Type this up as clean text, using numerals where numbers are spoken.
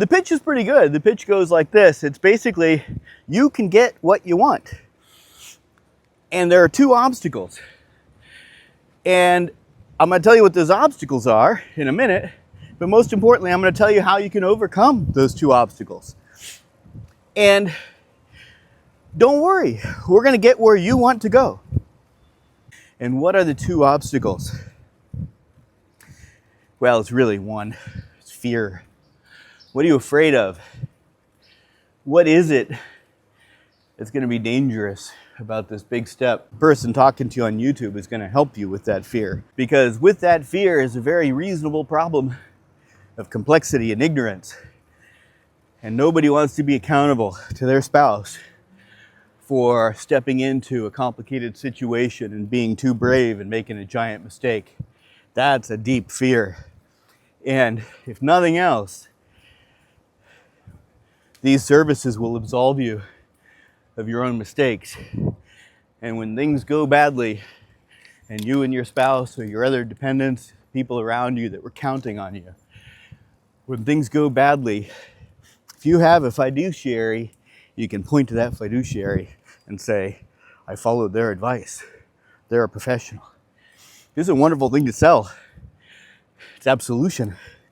The pitch is pretty good. The pitch goes like this. It's basically, you can get what you want. And there are two obstacles. And I'm going to tell you what those obstacles are in a minute. But most importantly, I'm going to tell you how you can overcome those two obstacles. And don't worry, we're going to get where you want to go. And what are the two obstacles? Well, it's really one. It's fear. What are you afraid of? What is it that's going to be dangerous about this big step? The person talking to you on YouTube is going to help you with that fear. Because with that fear is a very reasonable problem of complexity and ignorance. And nobody wants to be accountable to their spouse for stepping into a complicated situation and being too brave and making a giant mistake. That's a deep fear. And if nothing else, these services will absolve you of your own mistakes. And when things go badly, and you and your spouse or your other dependents, people around you that were counting on you, when things go badly, if you have a fiduciary, you can point to that fiduciary and say, I followed their advice. They're a professional. This is a wonderful thing to sell. It's absolution.